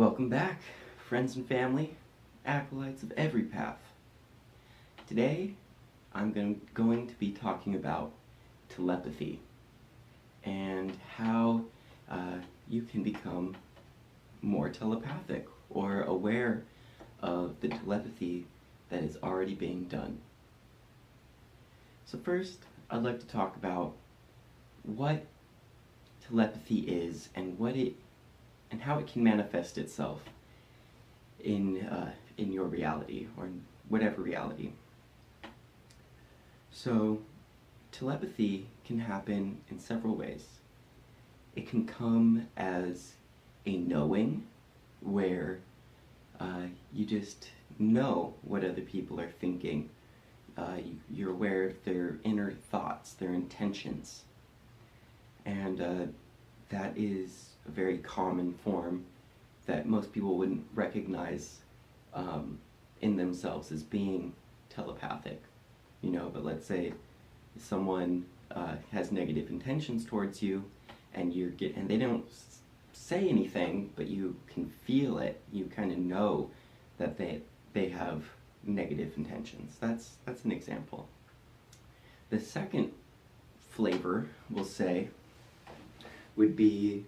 Welcome back, friends and family, acolytes of every path. Today, I'm going to be talking about telepathy and how you can become more telepathic or aware of the telepathy that is already being done. So first, I'd like to talk about what telepathy is and how it can manifest itself in your reality, or in whatever reality. So telepathy can happen in several ways. It can come as a knowing, where you just know what other people are thinking. You're aware of their inner thoughts, their intentions. And that is a very common form that most people wouldn't recognize in themselves as being telepathic. But let's say someone has negative intentions towards you, and they don't say anything, but you can feel it. You kind of know that they have negative intentions. That's an example. The second flavor, we'll say, would be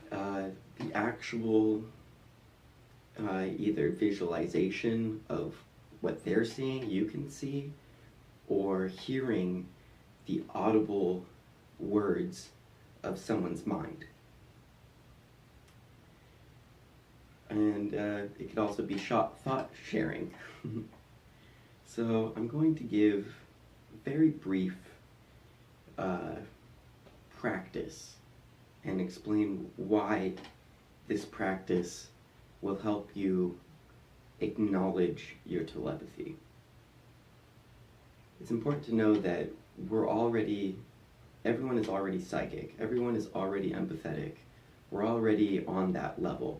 the actual either visualization of what they're seeing, you can see, or hearing the audible words of someone's mind. And it could also be thought sharing. So I'm going to give a very brief practice and explain why this practice will help you acknowledge your telepathy. It's important to know that everyone is already psychic, everyone is already empathetic, we're already on that level.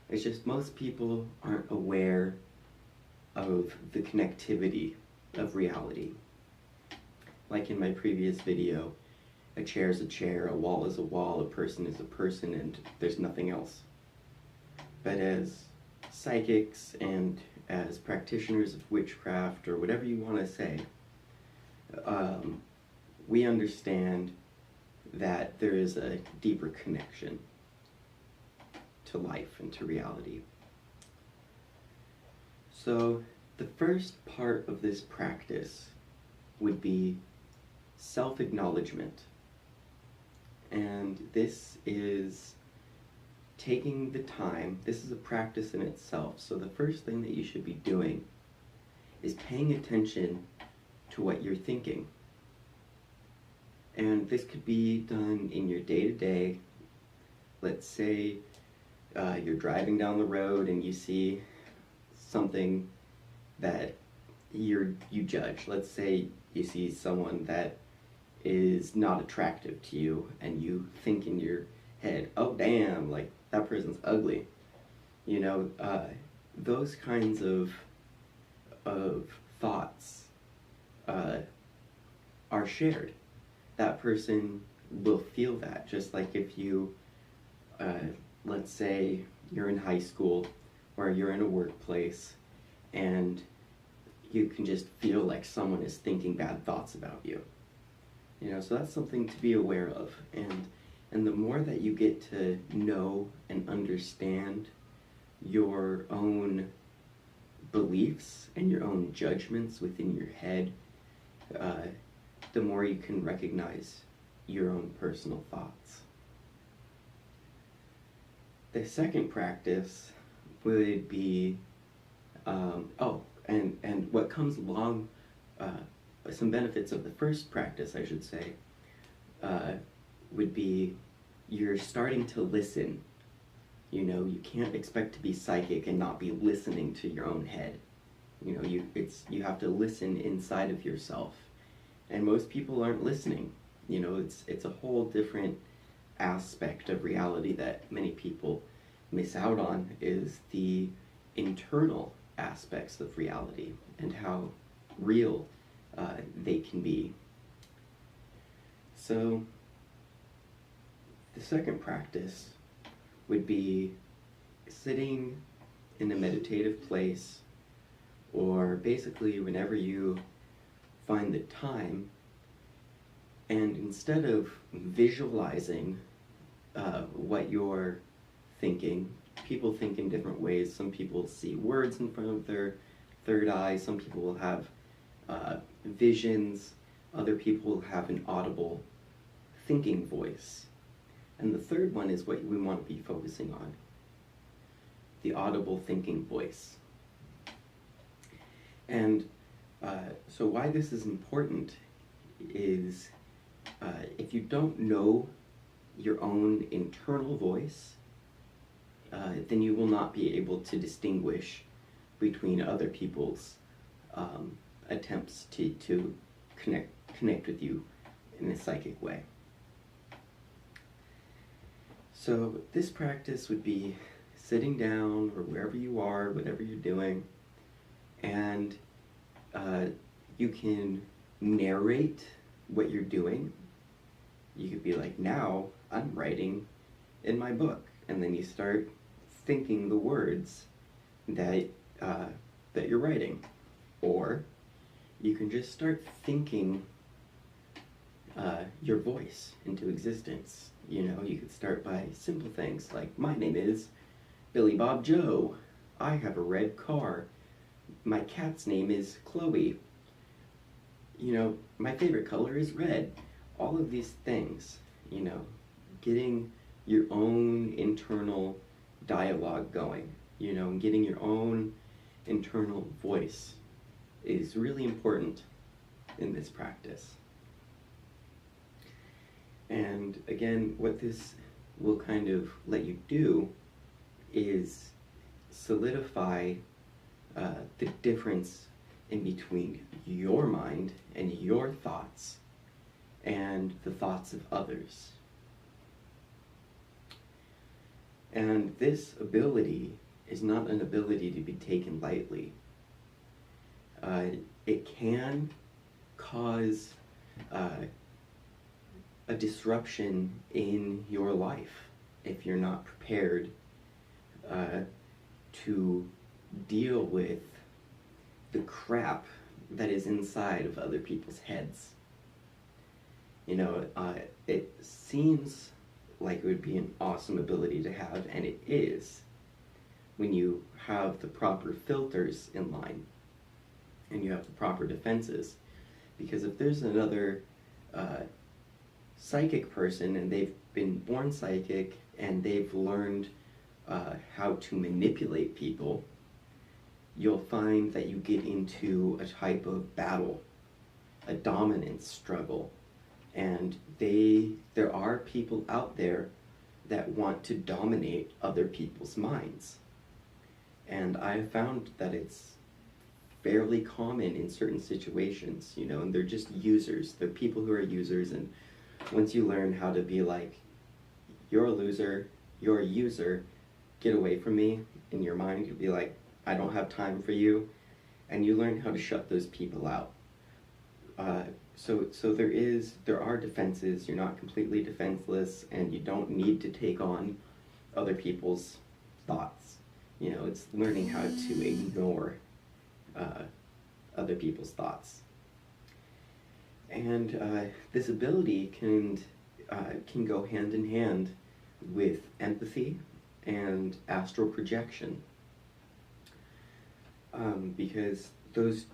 It's just most people aren't aware of the connectivity of reality. Like in my previous video, a chair is a chair, a wall is a wall, a person is a person, and there's nothing else. But as psychics and as practitioners of witchcraft, or whatever you want to say, we understand that there is a deeper connection to life and to reality. So the first part of this practice would be self-acknowledgement. And this is taking the time. This is a practice in itself. So the first thing that you should be doing is paying attention to what you're thinking. And this could be done in your day-to-day. Let's say you're driving down the road and you see something that you judge. Let's say you see someone that is not attractive to you, and you think in your head, oh damn, like that person's ugly. Those kinds of thoughts are shared. That person will feel that, just like if you, let's say you're in high school or you're in a workplace and you can just feel like someone is thinking bad thoughts about you. So that's something to be aware of. And the more that you get to know and understand your own beliefs and your own judgments within your head, the more you can recognize your own personal thoughts. The second practice would be, and what comes along, some benefits of the first practice, I should say, would be you're starting to listen. You can't expect to be psychic and not be listening to your own head. You have to listen inside of yourself. And most people aren't listening. It's a whole different aspect of reality that many people miss out on, is the internal aspects of reality and how real they can be. So the second practice would be sitting in a meditative place, or basically whenever you find the time, and instead of visualizing what you're thinking, people think in different ways. Some people see words in front of their third eye, some people will have visions, other people will have an audible thinking voice. And the third one is what we want to be focusing on, the audible thinking voice. And so why this is important is if you don't know your own internal voice, then you will not be able to distinguish between other people's attempts to connect with you in a psychic way. So this practice would be sitting down or wherever you are, whatever you're doing, and you can narrate what you're doing. You could be like, now I'm writing in my book, and then you start thinking the words that you're writing. Or you can just start thinking your voice into existence. You know, you could start by simple things like, my name is Billy Bob Joe. I have a red car. My cat's name is Chloe. You know, my favorite color is red. All of these things, you know, getting your own internal dialogue going, you know, and getting your own internal voice is really important in this practice. And again, what this will kind of let you do is solidify the difference in between your mind and your thoughts and the thoughts of others. And this ability is not an ability to be taken lightly. It can cause a disruption in your life if you're not prepared to deal with the crap that is inside of other people's heads. You know, it seems like it would be an awesome ability to have, and it is, when you have the proper filters in line and you have the proper defenses. Because if there's another psychic person and they've been born psychic and they've learned how to manipulate people, you'll find that you get into a type of battle, a dominance struggle. And there are people out there that want to dominate other people's minds. And I have found that it's fairly common in certain situations, you know, and they're just users. They're people who are users, and once you learn how to be like, you're a loser, you're a user, get away from me, in your mind you'll be like, I don't have time for you, and you learn how to shut those people out. So there are defenses. You're not completely defenseless, and you don't need to take on other people's thoughts. You know, it's learning how to ignore other people's thoughts. And this ability can go hand in hand with empathy and astral projection, because those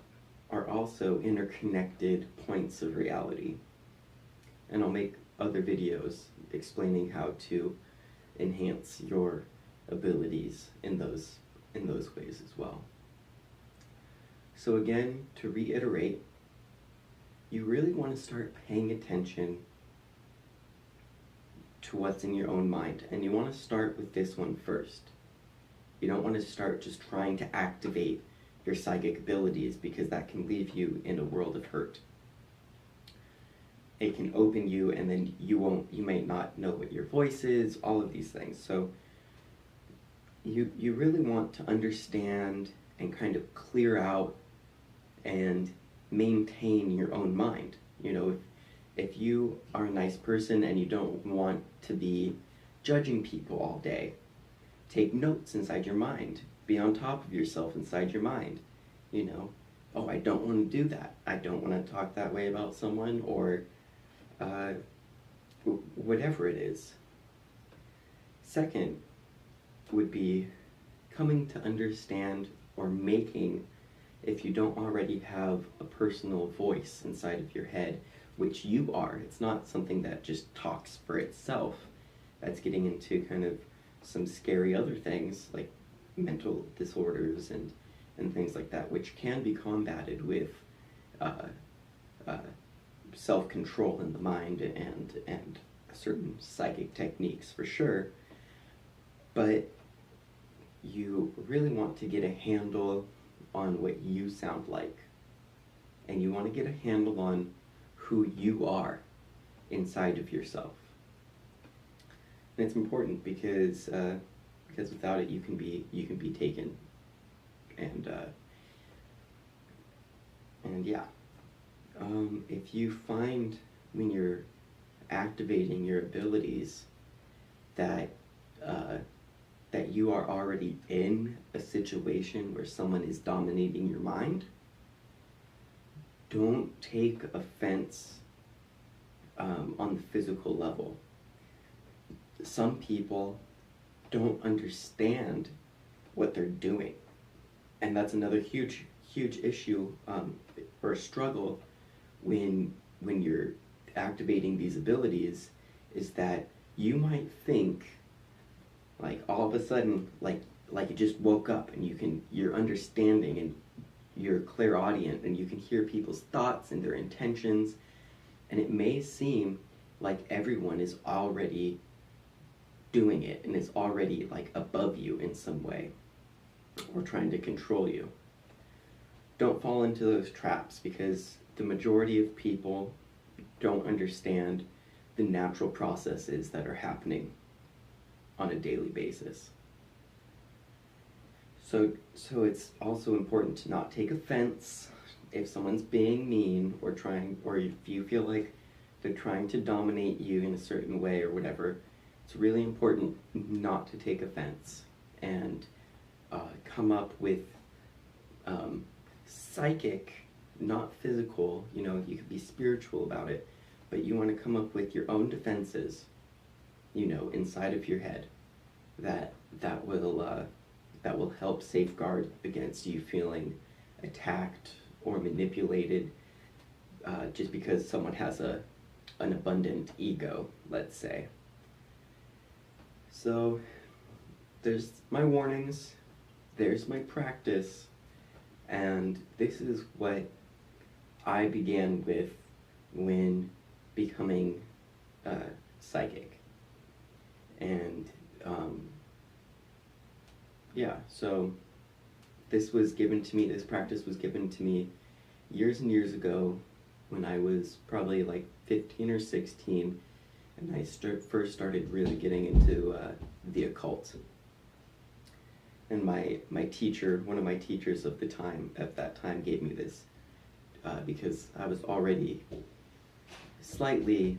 are also interconnected points of reality. And I'll make other videos explaining how to enhance your abilities in those ways as well. So again, to reiterate, you really want to start paying attention to what's in your own mind, and you want to start with this one first. You don't want to start just trying to activate your psychic abilities, because that can leave you in a world of hurt. It can open you, and then you might not know what your voice is, all of these things. So you really want to understand and kind of clear out and maintain your own mind. You know, if you are a nice person and you don't want to be judging people all day, take notes inside your mind. Be on top of yourself inside your mind. You know, oh, I don't want to do that. I don't want to talk that way about someone, or whatever it is. Second would be coming to understand, or making, if you don't already have a personal voice inside of your head, which you are. It's not something that just talks for itself. That's getting into kind of some scary other things like mental disorders and things like that, which can be combated with self-control in the mind and certain psychic techniques for sure. But you really want to get a handle on what you sound like, and you want to get a handle on who you are inside of yourself. And it's important because without it you can be taken, and yeah, if you find when you're activating your abilities that you are already in a situation where someone is dominating your mind, don't take offense on the physical level. Some people don't understand what they're doing, and that's another huge issue or struggle when you're activating these abilities, is that you might think, like, all of a sudden, like you just woke up and you're understanding and you're clairaudient and you can hear people's thoughts and their intentions, and it may seem like everyone is already doing it and is already like above you in some way or trying to control you. Don't fall into those traps, because the majority of people don't understand the natural processes that are happening on a daily basis. So it's also important to not take offense if someone's being mean or if you feel like they're trying to dominate you in a certain way or whatever. It's really important not to take offense and come up with psychic, not physical, you could be spiritual about it, but you want to come up with your own defenses, inside of your head that will help safeguard against you feeling attacked or manipulated just because someone has an abundant ego, let's say. So there's my warnings, there's my practice, and this is what I began with when becoming psychic. And yeah, so this practice was given to me years and years ago when I was probably like 15 or 16, and I first started really getting into the occult. And my teacher, one of my teachers at that time gave me this because I was already slightly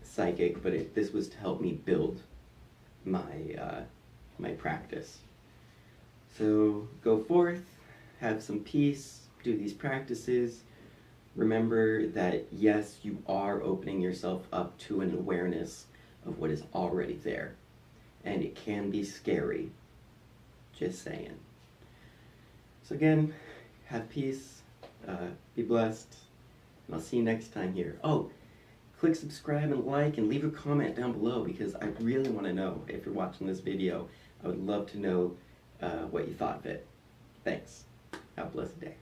psychic, but this was to help me build my practice. So go forth, have some peace, do these practices. Remember that yes, you are opening yourself up to an awareness of what is already there, and it can be scary. Just saying. So again, have peace, be blessed, and I'll see you next time here. Oh, click subscribe and like and leave a comment down below, because I really want to know, if you're watching this video, I would love to know what you thought of it. Thanks. Have a blessed day.